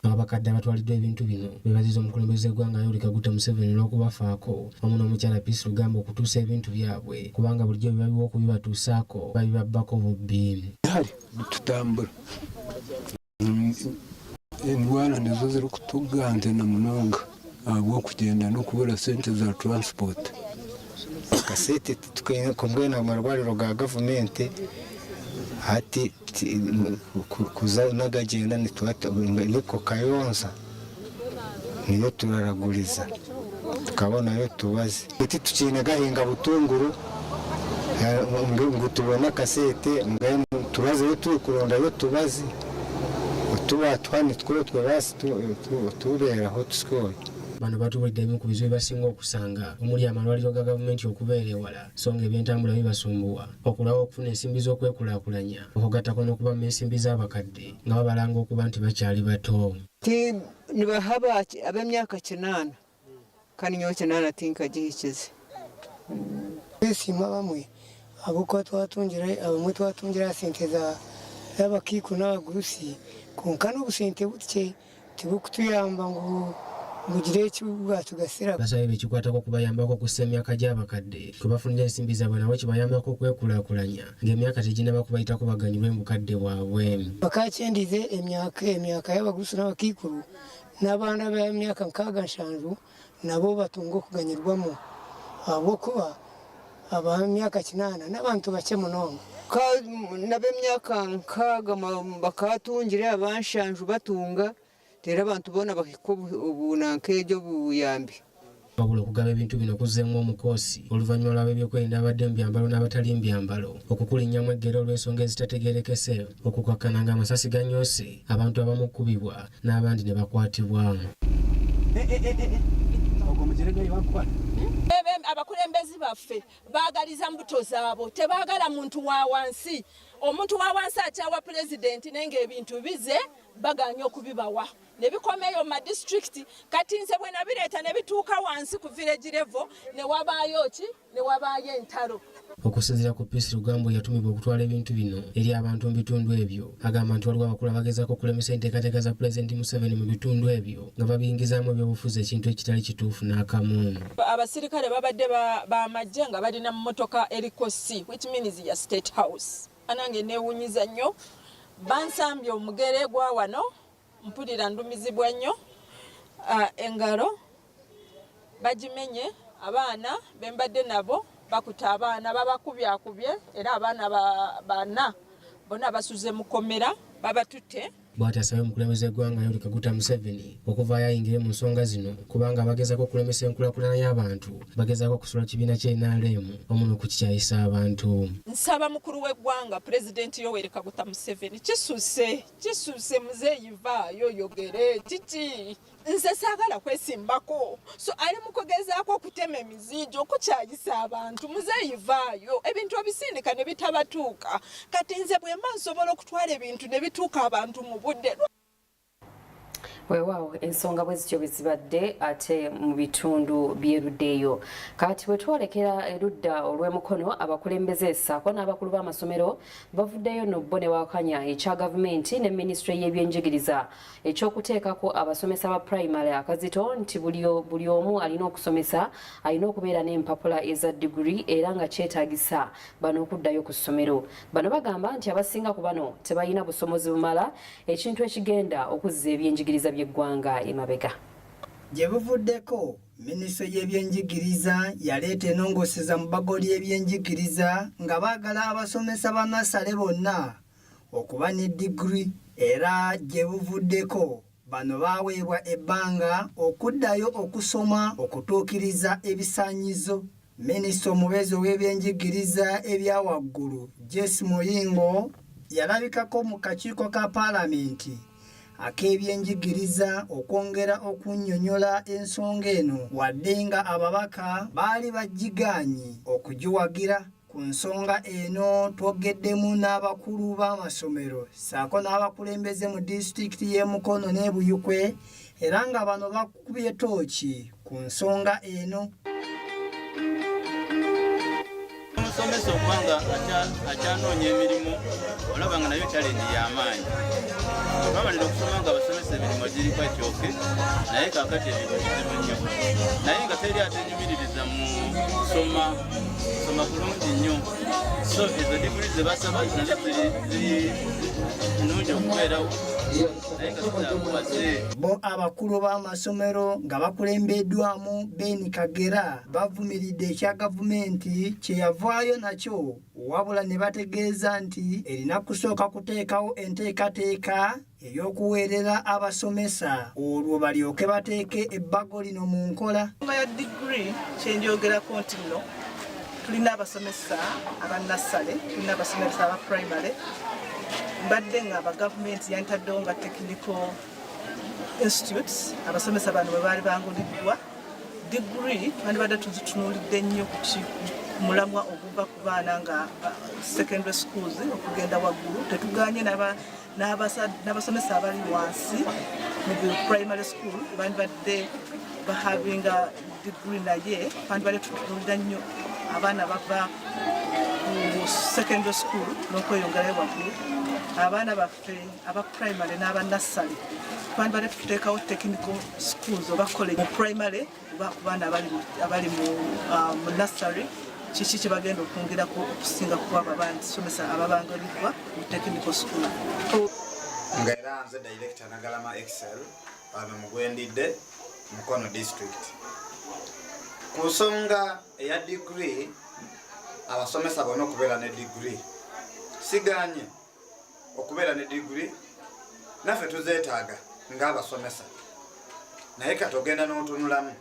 Abakadde abatwaliddwa ebintu bino beebaziza omukulembeze w'eggwanga Yoweri Kaguta Museveni n'okubafaako wamu n'omukyala Peace Rugambwa okutuusa ebintu byabwe kubanga bulijjo bibabiwa okubibatuusaako babibabbako bubbi. Tutambula endwara nizo ziri kutuganzana munonga habw'okugenda n'okubura sente za transport. Kasete kumwena amarwariro ga gavumenti hati kuza nagagenda niko Kayonza niyo turaraguriza tukabonayo tubaze iti tukine gahinga butunguru ngo tubona kasete tubaze turi kurondayo tubaze tuba twani twetwe basi tuberaho tuskoye. Bano batubulidde ebimu ku bizibu basinga okusanga omuli amalwaliro ga gavumenti okubeera ewala so nga ebyentambula bibasumbuwa, okulaba okufuna ensimbi z'okwekulaakulanya, okugattako n'okuba mu ensimbi z'abakadde nga babalanga okuba nti bakyali bato. Nibahaba ab'emyaka 9 kandi nyo 8 tinkagihikize esima bamwe abuko twatungira abamwe twatungira sente za abakiiko n'abagurusi konka n'obusente butye tibukutuyamba ngo mugire ekibuga tugasira. Basaba bekikwatako kubayambako okussa emyaka gy'abakadde kwe bafunira ensimbi zaabwe nabo kibayambako okwekulaakulanya ng'emyaka teginaba kubayitako baganyulwe mu bukadde bwabwe. Bakakyendize emyaka y'abagurusi n'abakiikulu n'abaana b'emyaka 6 nabo batunga okuganyirwamu habwokuba ab'emyaka 8 n'abantu bake munonga n'ab'emyaka 6 bakatungire abanshanju batunga tera abantu bona bakiko obunankejo buyambi. Wabula okugaba ebintu bino kuzzeemu omukoosi oluvannyuma lw'ab'ebyokwerinda abadde mu byambalo n'abatali mbyambalo, okukulinnyamu eggero olw'ensonga ezitategeerekese, okukakkana ng'amasasi ganyoose, abantu abamu kkubibwa n'abandi ne bakwatibwa. Abakulembezi baffe baagaliza mbuto zaabo tebaagala muntu wa wansi. Omuntu wa wansi akyawa pulezidenti nenge ebintu bize baganya okubibawa ne bikomeyo mu district kati nze bwe nabireeta ne bituuka wansi ku village level ne wabaayo ki ne wabaayo entalo. Okusinziira ku Peace Rugambwa yatumibwa okutwala ebintu bino eri abantu mu bitundu ebyo, agamba nti waliwo abakulu abagezaako okulemesa enteekateeka za Pulezidenti Museveni mu bitundu ebyo nga babiyingizaamu ebyobufuzi ekintu ekitali kituufu n'akamu. Abasirikale babadde b'amagye nga balina mu mmotoka eriko C which means ya State House. Anange neewunyiza nnyo bansambye omugere gwa wano mpulira ndumizibwa nnyo engalo bagimenye abaana bembadde nabo bakuta abaana babakubyakubye era abaana bana bonna basuze mukomera babatutte. Bw'atasabye omukulembeze w'eggwanga Yoweri Kaguta Museveni okuvaayo ayingire mu nsonga zino kubanga bagezaako okulemesa enkulaakulana y'abantu bagezaako okusula kibiina kya NRM omuno okukikyayisa abantu. Nsaba mukulu w'eggwanga Pulezidenti Yoweri Kaguta Museveni kisuuse muzeeyi vaayo yogere kiki nze saagala kwesimbako so ali mukugezaako okutema emizijo okukyayisa abantu muzeeyi vaayo ebintu ebisindika ne bitabatuuka kati nze bwe mba nsobola okutwala ebintu ne bituuka abantu mu budde. Weewaawo ensonga bwe zityo bwe zibadde ate mu bitundu by'eruddeeyo. Kati bwe twolekera erudda olw'emukono abakulembeze ssaako n'abakulu b'amasomero bavuddeyo nobbo ne wakanya ekya gavumenti ne minisitule y'ebyenjigiriza ekyokuteekako abasomesa ba primary akazito nti buli omu alina okusomesa alina okubeera n'empapula eza diguri era nga kyetaagisa bano okuddayo ku ssomero. Bano bagamba nti abasinga ku bano tebalina busomozi bumala ekintu ekigenda okuzza ebyenjigiriza by'eggwanga emabega. Gye buvuddeko minisitule y'ebyenjigiriza yaleeta ennongoseza mu bbago ly'ebyenjigiriza nga baagala abasomesa ba nasale bonna okuba ne diguri era gye buvuddeko bano baaweebwa ebbanga okuddayo okusoma okutuukiriza ebisaanyizo. Minisita omubeezi w'ebyenjigiriza ebya waggulu Jesse Muyingo yalabikako mu kakiiko ka paalamenti ak'ebyenjigiriza okwongera okunnyonnyola ensonga eno wadde nga ababaka baali bagigaanye okugiwagira. Ku nsonga eno twogeddemu n'abakulu b'amasomero ssaako n'abakulembeze mu disitulikiti y'e Mukono ne Buyikwe era nga bano bakubye tooki ku nsonga eno. Omusomesa okubanga akyanoonya emirimu olaba nga nayo challenge y'amaanyi. Babalira okusoma nga abasomesa emirimu giriko ekyoke naye kaakati ebintu bizibu nnyo. Naye nga teri ate enyumiririza mu kusoma bulungi nnyo. So ezo diguli ze basaba nazo ziri nnungi okubeerawo. Bo abakulu b'amasomero nga bakulembeddwamu Ben Kagera bavumiridde ekya gavumenti kye yavaayo nakyo wabula ne bategeeza nti erina kusooka kuteekawo enteekateeka ey'okuweerera abasomesa olwo balyoke bateeke ebbago lino mu nkola. Ya diguri kyenjogerako nti nno tulina abasomesa aba nasale, tulina abasomesa aba primary, mbadde nga aba gavumenti yantaddewo nga technical institutes abasomesa bano bwe baali banguliddwa diguri twandibadde tuzitunuulidde nnyo ku mulamwa oguva ku baana nga secondary schools okugenda waggulu tetuganye n'abasomesa abali wansi mu primary school bandibadde bahavinga diguri naye twandibadde tutunuulira nnyo abaana bava ku secondary school n'okweyongerayo waggulu. Abaana baffe aba primary n'aba nursery twandibadde tuteekawo technical schools oba college mu primary oba ku baana abali mu nursery kiki kye bagenda okwongerako okusinga kuba abasomesa ababanguliddwa mu technical school. Nga era nze director Nagalama Excel wano mu Gwendidde Mukono district. Ku nsonga eya degree abasomesa bonna okubeera ne degree siganye okubeera ne degree naffe tuzeetaaga ng'abasomesa naye kati ogenda n'otunulamu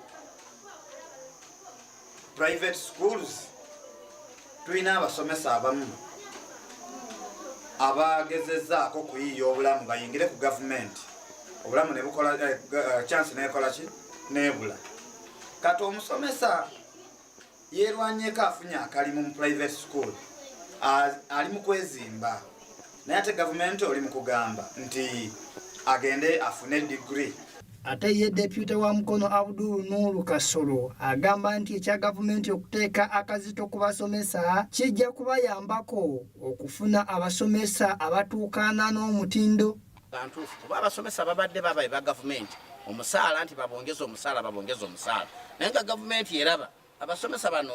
private schools tulina abasomesa abamu abagezezzaako kuyiiya obulamu bayingire ku gavumenti obulamu ne bukola chance neekola ki neebula kati omusomesa yeerwanyeeko afunye akalimu mu private school ali mu kwezimba naye ate gavumenti oli mu kugamba nti agende afune degree. Ate ye deputy wa Mukono Abdul Nuru Kasolo agamba nti ekya gavumenti okuteeka akazito ku basomesa kijja kubayambako okufuna abasomesa abatuukaana n'omutindo. Bantuufu kuba abasomesa babadde babaye ba gavumenti omusaala nti babongeza omusaala naye nga gavumenti eraba abasomesa bano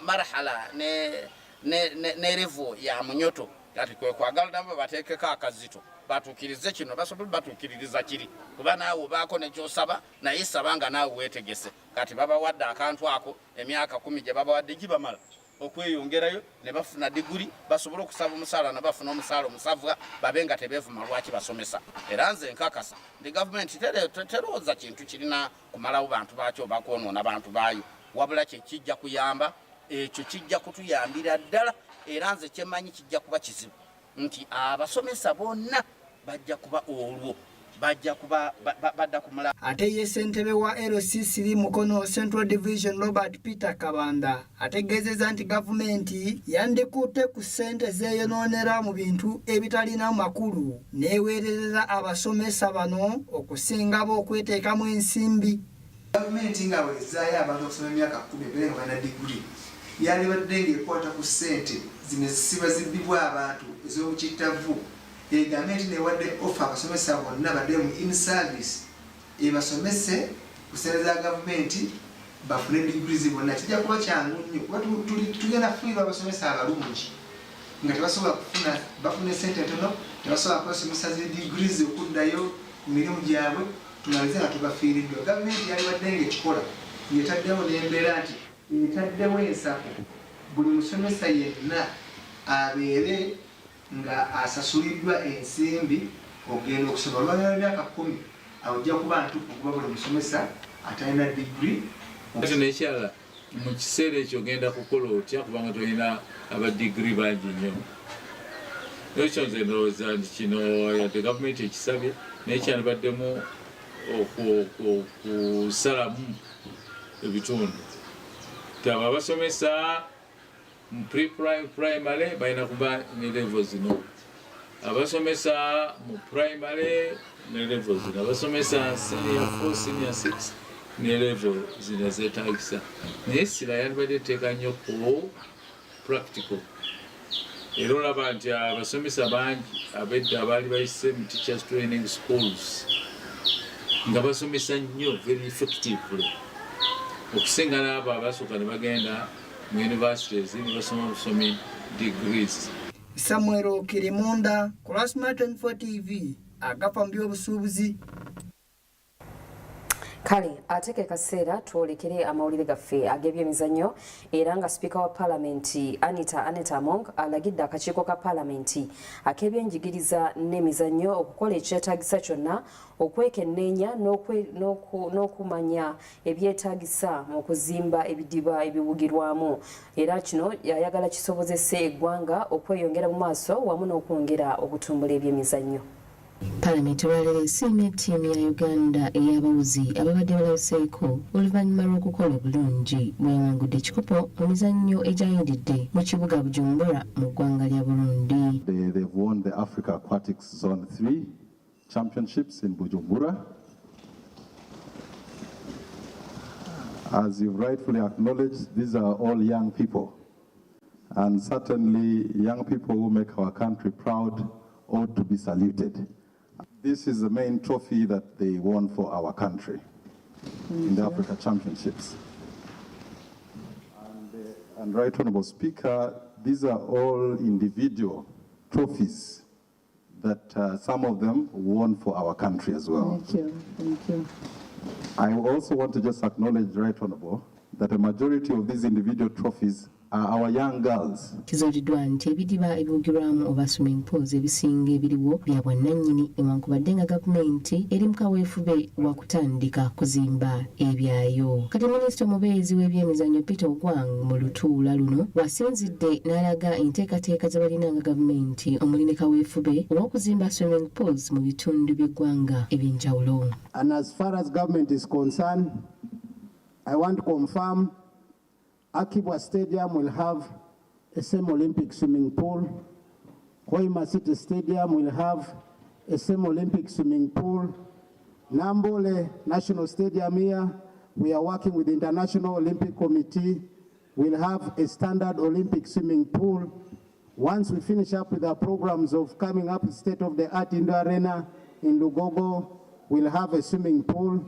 marahala ne revo ya munyoto kati kwe kwagala nabo bateekeko akazito batuukirize kino basobola batuukiririza kiri kuba naawe obaako nekyosaba naye saba nga naawe weetegese kati babawadde akantu ako emyaka 10 gye babawadde gibamala okweyongerayo ne bafuna diguri basobola okusaba omusaala ne bafuna omusaala omusavwa babe nga tebeevuma lwaki basomesa era nze nkakasa ndi gavumenti terowooza kintu kirina kumalawo bantu baakyo oba kwonoona bantu baayo wabula kye kijja kuyamba ekyo kijja kutuyambira ddala era nze kyemanyi kijja kuba kizibu nti abasomesa bonna bajja kuba olwo bajja kuba badda kumala. Ate ye ssentebe wa LCC Mukono Central Division Robert Peter Kabanda ategeezezza nti gavumenti yandikutte ku ssente zeeyonoonera mu bintu ebitalina makulu neeweerereza abasomesa bano okusingabo okweteekamu ensimbi. Gavumenti nga bwezaayo abantu okusoma emyaka 10 bere nga balina diguli yalibadde ng'ekwata ku ssente zino zisiba zibbibwa abantu ez'obukittavu egambe nti newadde ofa abasomesa bonna badde mu in service ebasomese ku ssente za gavumenti bafune diguli bonna kijja kuba kyangu nnyo kuba tugenda kufunira abasomesa abalungi nga tebasobola bafuna ssente ntono tebasobola kubasomesa zi diguli okuddayo ku mirimu gyabwe tunalize nga tubafiiriddwa. Gavumenti yalibadde ng'ekikola ng'etaddewo n'embeera nti etaddewo ensako buli musomesa yenna abeere nga asasuliddwa ensimbi okugenda okusoma. Olwanyuma emyaka 10 awojja kuba ntuufu okuba buli musomesa atalina digiri. Ate n'ekyala mu kiseera ekyo ogenda kukola otya kubanga tolina abadigiri bangi nnyo. Ekyo nze ndowooza nti kino yadde gavumenti ekisabye naye kyalibaddemu okusalamu ebitundu. Abo abasomesa mu pre-primary balina kuba ne level zino, abasomesa mu primary ne level zino, abasomesa senior 4 senior 6 ne level zino zeetagisa. Naye essira yalibadde etteeka nnyo ku practical. Era olaba nti abasomesa bangi abedda abaali bayise mu teachers training schools nga basomesa nnyo very effectively okusinga n'abo abasooka ne bagenda mu universities ne basoma busomi degrees. Samuel Kirimunda, Kurasma 24 TV, Agafa Muby'Obusuubuzi. Kale ateke kaseera twolekere amawulire gaffe ag'ebyemizannyo era nga Speaker wa Parliament Anita Among alagidde akakiiko ka Parliament ak'ebyenjigiriza n'emizannyo okukola ekyetaagisa kyonna okwekenneenya n'okumanya ebyetaagisa mu kuzimba ebidiba ebiwugirwamu, era kino yayagala kisobozese eggwanga okweyongera mu maaso wamu n'okwongera okutumbula ebyemizannyo. Parliament olwaleero esiimye ttiimu ya Uganda ey'abawuzi ababadde balabuseeko oluvannyuma lw'okukola obulungi bwewangudde ekikopo mu mizannyo egyayindidde mu kibuga Bujumbura mu ggwanga lya Burundi. They've won the Africa Aquatics Zone 3 Championships in Bujumbura. As you've rightfully acknowledged, these are all young people. And certainly young people who make our country proud ought to be saluted. This is the main trophy that they won for our country in the Africa Championships. And Right Honourable Speaker, these are all individual trophies that some of them won for our country as well. Thank you. Thank you. I also want to just acknowledge, Right Honourable, that a majority of these individual trophies are our young girls. Kizuuliddwa nti ebidiba ebiwugirwamu oba swimming pools ebisinga ebiriwo bya bwannannyini newankubadde nga gavumenti eri mu kaweefube wa kutandika kuzimba ebyayo. Kati minisita omubeezi w'ebyemizannyo Peter Ogwang mu lutuula luno wasinzidde n'alaga enteekateeka z'abalina nga gavumenti omuli ne kaweefube ow'okuzimba swimming pools mu bitundu by'eggwanga eby'enjawulo. And as far as government is concerned, I want to confirm Akibwa Stadium will have a same Olympic swimming pool. Hoima City Stadium will have a same Olympic swimming pool. Nambole National Stadium here, we are working with the International Olympic Committee. We'll have a standard Olympic swimming pool. Once we finish up with our programs of coming up with state-of-the-art indoor arena in Lugogo, we'll have a swimming pool.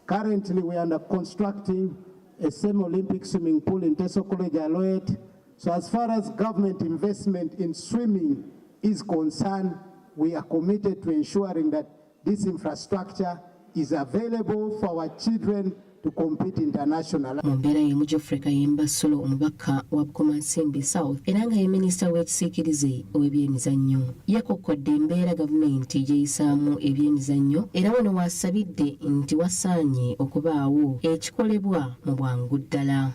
Currently, we are constructing a same Olympic swimming pool in Teso College Aloet. So as far as government investment in swimming is concerned, we are committed to ensuring that this infrastructure is available for our children to compete internationally. Mu mbeera y'emu Geoffrey Kayemba Solo omubaka wa Bukomansimbi South era nga ye minisita w'ekisiikirize ow'ebyemizannyo yakokkodde embeera gavumenti gyeyisaamu ebyemizannyo era wano waasabidde nti wasaanye okubaawo ekikolebwa mu bwangu ddala.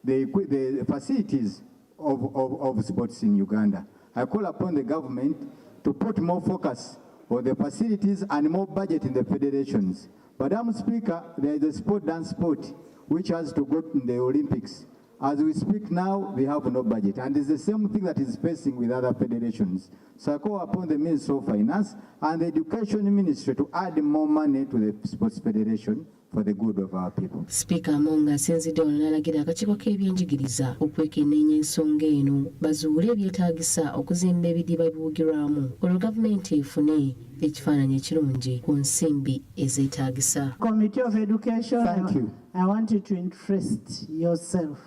The facilities of sports in Uganda. I call upon the government to put more focus on the facilities and more budget in the federations. Madam Speaker, there is a dance sport, which has to go to the Olympics. As we speak now, we have no budget. And it's the same thing that is facing with other federations. So I call upon the Ministry of Finance and the Education Ministry to add more money to the Sports Federation for the good of our people. Speaker Among asinzidde wano n'alagira akakiiko k'ebyenjigiriza okwekenneenya ensonga eno bazuule ebyetaagisa okuzimba ebidiba ebiwugirwamu olwo gavumenti efune ekifaananyi ekirungi ku nsimbi ezeetaagisa. Committee of Education, thank you. I want you to interest yourself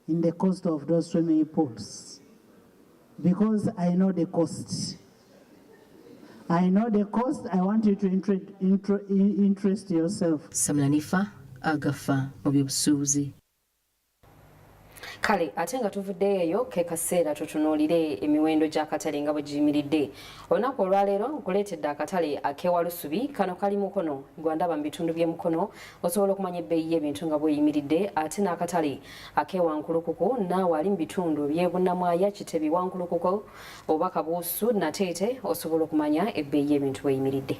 in the cost of those swimming pools because I know the cost. I know the cost. I want you to interest yourself. Samlanifa Agafa Muby'Obusuubuzi. Kale ate nga tuvudde eyo ke kaseera tutunuulire emiwendo gy'akatale nga bwe giyimiridde. Olunaku olwaleero nkuleetedde akatale ak'ewalusubi kano kali mukono gwandaba mu bitundu by'emukono osobola okumanya ebbeeyi y'ebintu nga bweyimiridde ate n'akatale ak'ewankulukuku naawe ali mu bitundu by'ebunnamwaya Kitebi Wankulukuku oba Kabuusu Nateete osobola okumanya ebbeeyi y'ebintu bweyimiridde.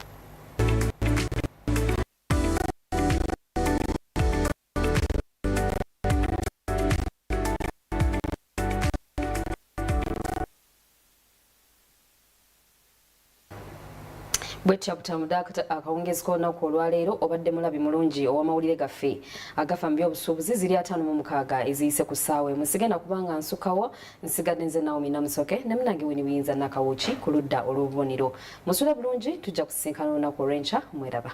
Bwetya butamuda akawungezi k'olunaku olwaleero obadde mulabi mulungi ow'amawulire gaffe agafa mu by'obusuubuzi ziri 56 eziyise ku ssaawa emu sigenda kubanga nsukawo nsigadde nze Naomi Namusoke ne munange Winnie Buyinza Nakawuki ku ludda olw'obubonero. Musule bulungi tujja kusisinkana olunaku olw'enkya mweraba.